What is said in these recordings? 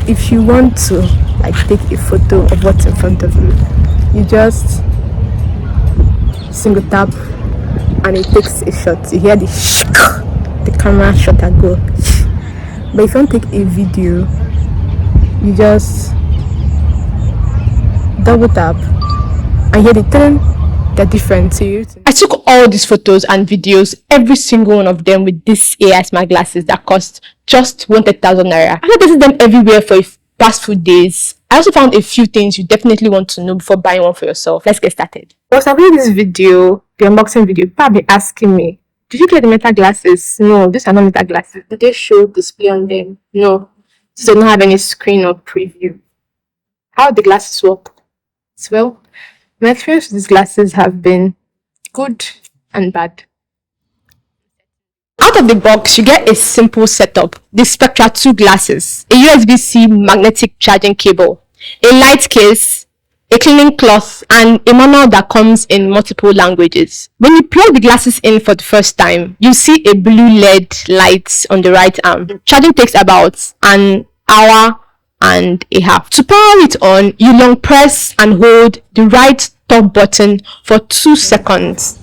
If you want to like take a photo of what's in front of you, you just single tap and it takes a shot. You hear the camera shutter go. But if you want to take a video, you just double tap and hear the turn. They're different. So I took all these photos and videos, every single one of them, with this AI smart glasses that cost just 100,000 naira. After testing them everywhere for the past few days, I also found a few things you definitely want to know before buying one for yourself. Let's get started. Once I made this video, the unboxing video, people have been asking me, did you get the meta glasses? No, these are not meta glasses. Did they show display on them? No. So they don't have any screen or preview. How the glasses work? Well, my experience with these glasses have been good and bad. Out of the box, you get a simple setup. The Spectra 2 glasses, a USB-C magnetic charging cable, a light case, a cleaning cloth, and a manual that comes in multiple languages. When you plug the glasses in for the first time, you see a blue LED light on the right arm. Charging takes about an hour and a half. To power it on, you long press and hold the right top button for 2 seconds.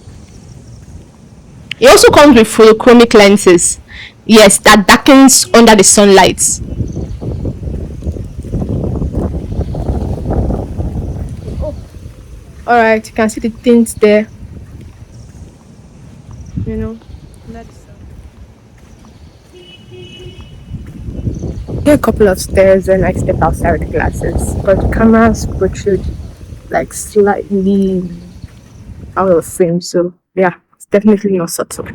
It also comes with photochromic lenses, yes, that darkens under the sunlight. Alright, you can see the tints there, you know, under the sun. There are a couple of stairs when I step outside with the glasses, but the cameras protrude like slightly out of frame, so yeah, it's definitely not subtle.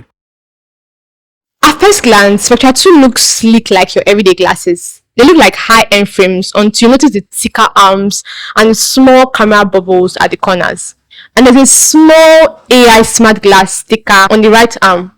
At first glance, Spectra 2 looks sleek like your everyday glasses. They look like high-end frames until you notice the thicker arms and small camera bubbles at the corners. And there's a small AI smart glass sticker on the right arm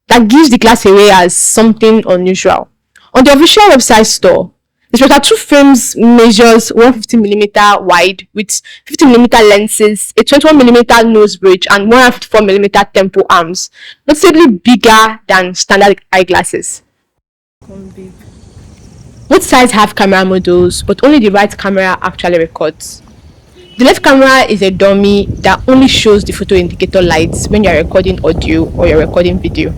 that gives the glass away as something unusual. On the official website store, the Spectra 2 frames measures 150mm wide with 50mm lenses, a 21mm nose bridge, and 154mm temple arms, noticeably bigger than standard eyeglasses. Both sides have camera models, but only the right camera actually records. The left camera is a dummy that only shows the photo indicator lights when you're recording audio or you're recording video.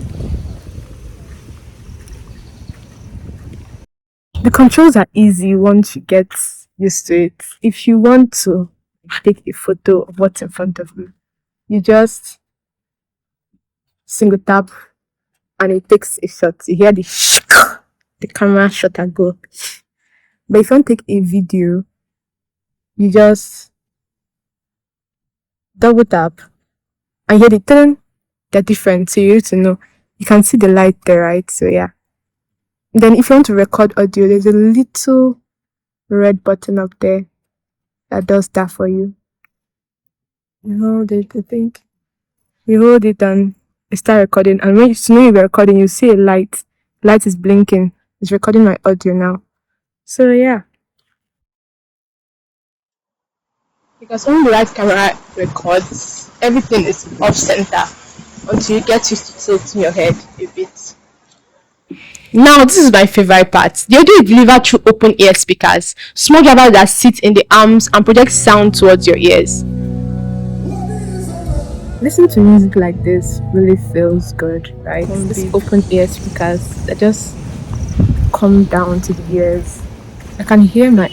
The controls are easy once you get used to it. If you want to take a photo of what's in front of you, you just single tap and it takes a shot. You hear the camera shutter go. But if you want to take a video, you just double tap and hear the turn. They're different, so you need to know. You can see the light there, right? So yeah. Then if you want to record audio, there's a little red button up there that does that for you. You hold it, I think. You hold it and it start recording. And when you're recording, you see a light. Light is blinking. It's recording my audio now. So yeah. Because when the right camera records, everything is off center until you get used to tilting your head a bit. Now, this is my favorite part. The audio is delivered through open ear speakers, small drivers that sit in the arms and project sound towards your ears. Listening to music like this really feels good, right? These open ear speakers that just come down to the ears. I can hear my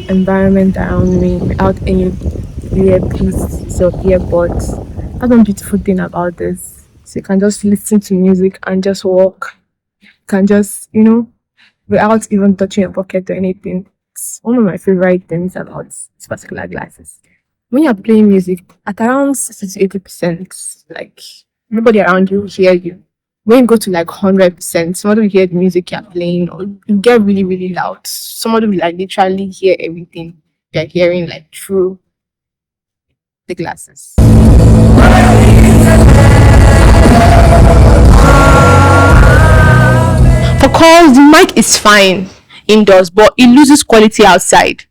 environment around me without any earpieces or earbuds. That's one beautiful thing about this. So you can just listen to music and just walk. You can just, without even touching your pocket or anything. It's one of my favorite things about these particular glasses. When you're playing music, at around 60 to 80%, like nobody around you will hear you. When you go to like 100%, somebody will hear the music you're playing, or you get really, really loud. Somebody will like literally hear everything you're hearing like through the glasses. For calls, the mic is fine indoors, but it loses quality outside.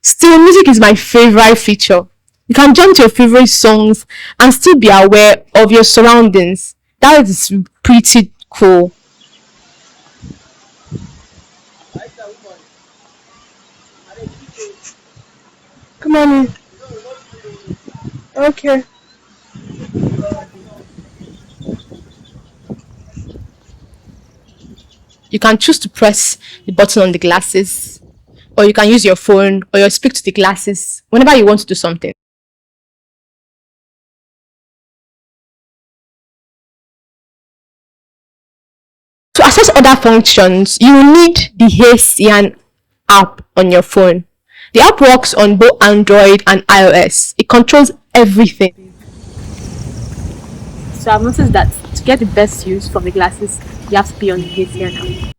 Still, music is my favorite feature. You can jump to your favorite songs and still be aware of your surroundings. That is pretty cool. Come on in. Okay. You can choose to press the button on the glasses, or you can use your phone, or you speak to the glasses whenever you want to do something. To access other functions, you will need the HeyCyan app on your phone. The app works on both Android and iOS. It controls everything. So I've noticed that to get the best use from the glasses, you have to be on the HeyCyan app.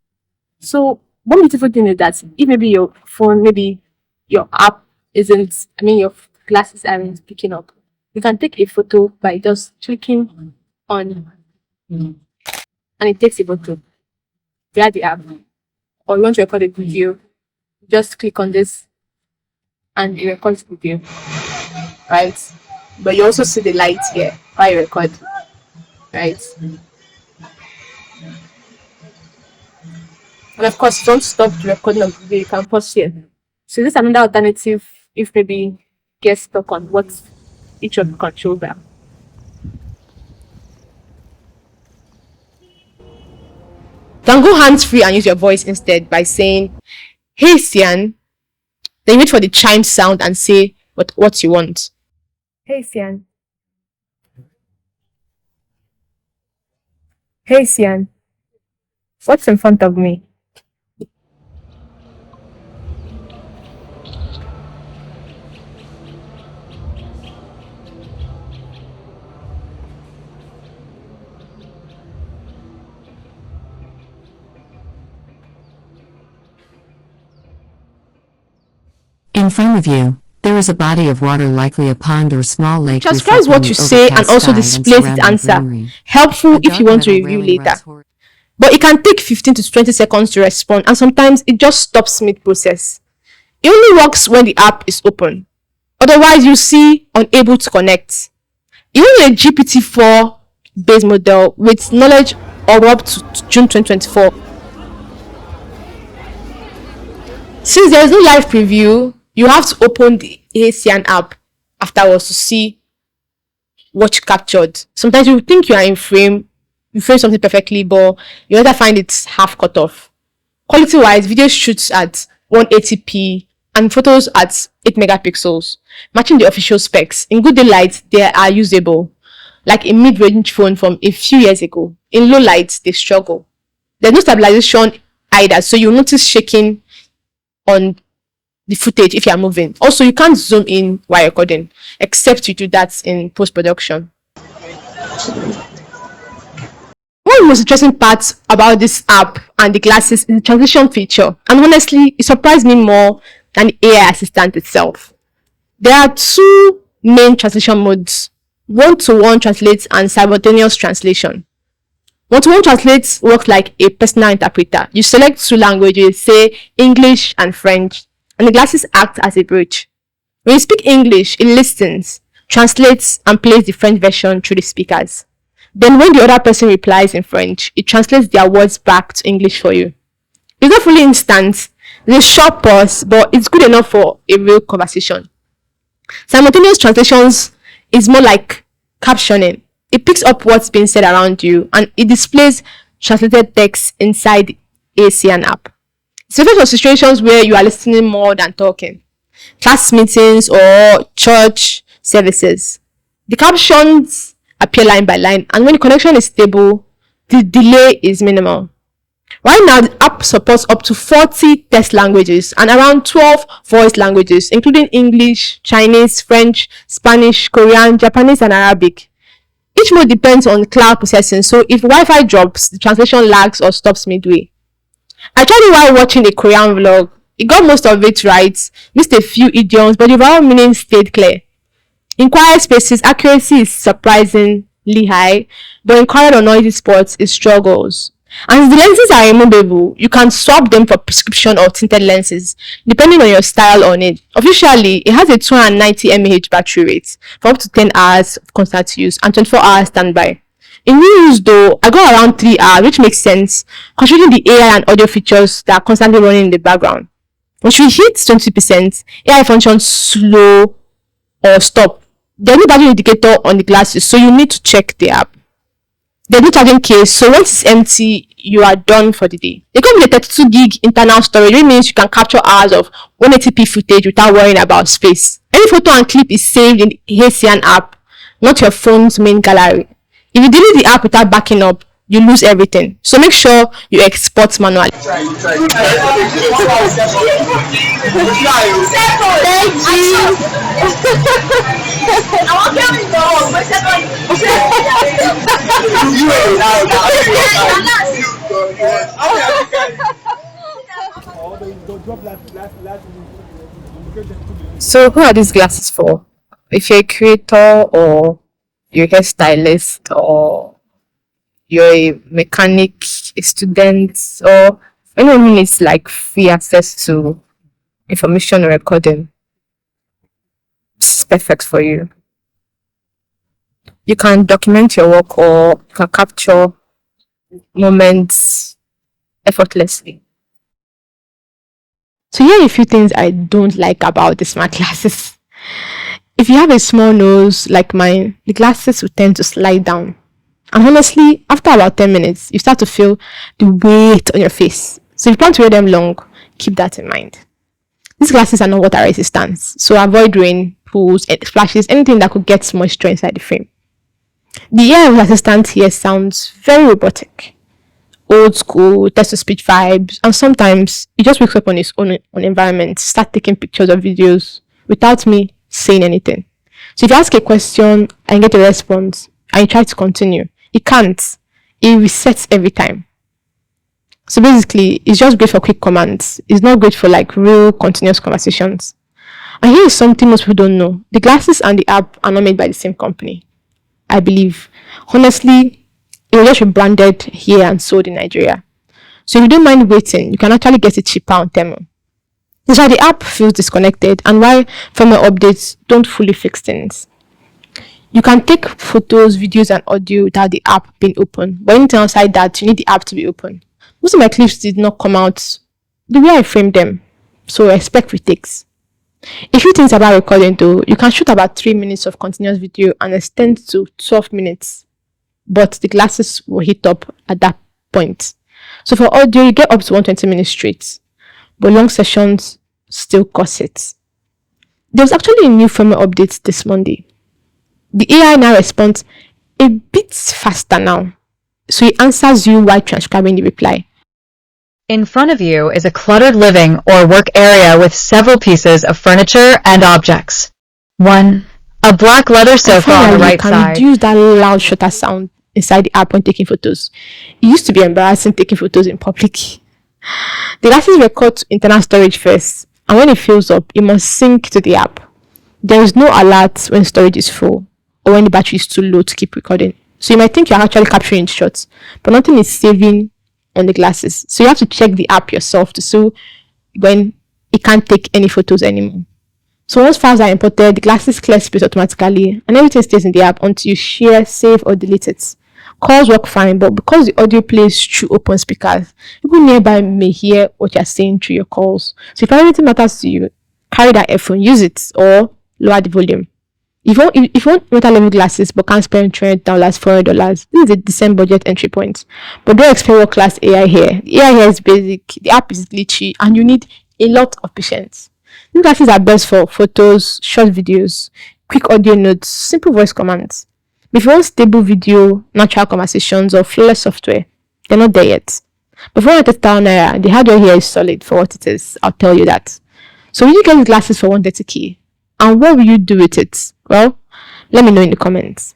So one beautiful thing is that if maybe your phone, maybe your app isn't, I mean your glasses aren't picking up, you can take a photo by just clicking on, and it takes a photo via the app. Or you want to record a video, just click on this and it records the video, right? But you also see the light here while you record, right? And of course, don't stop the recording of the video, you can pause here. So this is another alternative if maybe get stuck on what each of the controls are. You can go hands free and use your voice instead by saying, "Hey Cyan," then wait for the chime sound and say what you want. Hey Cyan. Hey Cyan. What's in front of me? In front of you, there is a body of water, likely a pond or small lake. Transcribes what you say and also displays its answer. Helpful if you want to review later. But it can take 15 to 20 seconds to respond, and sometimes it just stops mid-process. It only works when the app is open. Otherwise, you see unable to connect. Even a GPT-4 base model with knowledge of up to June 2024. Since there is no live preview, you have to open the HeyCyan app afterwards to see what you captured. Sometimes you think you are in frame, you frame something perfectly, but you later find it's half cut off. Quality wise, video shoots at 180p and photos at 8 megapixels, matching the official specs. In good daylight, they are usable, like a mid-range phone from a few years ago. In low light, they struggle. There's no stabilization either, so you'll notice shaking on the footage if you are moving. Also, you can't zoom in while recording, except you do that in post-production. One of the most interesting parts about this app and the glasses is the translation feature, and honestly, it surprised me more than the AI assistant itself. There are two main translation modes: one-to-one translate and simultaneous translation. One-to-one translate works like a personal interpreter. You select two languages, say English and French, and the glasses act as a bridge. When you speak English, it listens, translates, and plays the French version through the speakers. Then when the other person replies in French, it translates their words back to English for you. It's not fully instant. There's a short pause, but it's good enough for a real conversation. Simultaneous translations is more like captioning. It picks up what's being said around you and it displays translated text inside the HeyCyan app. It's perfect for situations where you are listening more than talking, class meetings or church services. The captions appear line by line, and when the connection is stable, the delay is minimal. Right now, the app supports up to 40 text languages and around 12 voice languages, including English, Chinese, French, Spanish, Korean, Japanese, and Arabic. Each mode depends on cloud processing, so if Wi-Fi drops, the translation lags or stops midway. I tried it while watching a Korean vlog. It got most of it right, missed a few idioms, but the overall meaning stayed clear. In quiet spaces, accuracy is surprisingly high, but in quiet or noisy spots, it struggles. And the lenses are removable, you can swap them for prescription or tinted lenses, depending on your style or need. Officially, it has a 290 mAh battery rate for up to 10 hours of constant use and 24 hours standby. In real use though, I go around 3 hours, which makes sense considering the AI and audio features that are constantly running in the background. Once you hit 20%, AI functions slow or stop. There's no battery indicator on the glasses, so you need to check the app. There's no charging case, so once it's empty, you are done for the day. They come with a 32 gig internal storage, which means you can capture hours of 180p footage without worrying about space. Any photo and clip is saved in the HeyCyan app, not your phone's main gallery. If you delete the app without backing up, you lose everything. So make sure you export manually. So who are these glasses for? If you're a creator or you're a hairstylist or you're a mechanic, a student, or anyone who needs like free access to information or recording, it's perfect for you. You can document your work or you can capture moments effortlessly. So here are a few things I don't like about the smart glasses. If you have a small nose like mine, the glasses will tend to slide down. And honestly, after about 10 minutes, you start to feel the weight on your face. So if you plan to wear them long, keep that in mind. These glasses are not water resistant, so avoid rain, pools, splashes, anything that could get moisture inside the frame. The AI assistant here sounds very robotic, old school, text-to-speech vibes, and sometimes it just wakes up on its own environment, start taking pictures or videos without me saying anything. So if you ask a question and get a response, and you try to continue, it can't. It resets every time. So basically, it's just great for quick commands. It's not great for like real continuous conversations. And here is something most people don't know. The glasses and the app are not made by the same company, I believe. Honestly, it was just rebranded here and sold in Nigeria. So if you don't mind waiting, you can actually get it cheaper on Temu. That's why the app feels disconnected and why firmware updates don't fully fix things. You can take photos, videos, and audio without the app being open. But anything outside that, you need the app to be open. Most of my clips did not come out the way I framed them, so expect retakes. A few things about recording though, you can shoot about 3 minutes of continuous video and extend to 12 minutes, but the glasses will hit up at that point. So for audio, you get up to 120 minutes straight, but long sessions still cause it. There was actually a new firmware update this Monday. The AI now responds a bit faster now, so it answers you while transcribing the reply. In front of you is a cluttered living or work area with several pieces of furniture and objects. 1. A black leather sofa on the right side. You can reduce that loud shutter sound inside the app when taking photos. It used to be embarrassing taking photos in public. The glasses record to internal storage first, and when it fills up, it must sync to the app. There is no alert when storage is full or when the battery is too low to keep recording. So you might think you're actually capturing shots, but nothing is saving on the glasses. So you have to check the app yourself to see when it can't take any photos anymore. So once files are imported, the glasses clear space automatically and everything stays in the app until you share, save, or delete it. Calls work fine, but because the audio plays through open speakers, people nearby may hear what you're saying through your calls. So if anything matters to you, carry that earphone, use it, or lower the volume. If you want better level glasses but can't spend $300, $400, this is a decent budget entry point. But don't expect world class AI here. The AI here is basic, the app is glitchy, and you need a lot of patience. These glasses are best for photos, short videos, quick audio notes, simple voice commands. If you want stable video, natural conversations, or flawless software, they're not there yet. But for 130,000 naira, the hardware here is solid for what it is. I'll tell you that. So will you get these glasses for 130k? And what will you do with it? Well, let me know in the comments.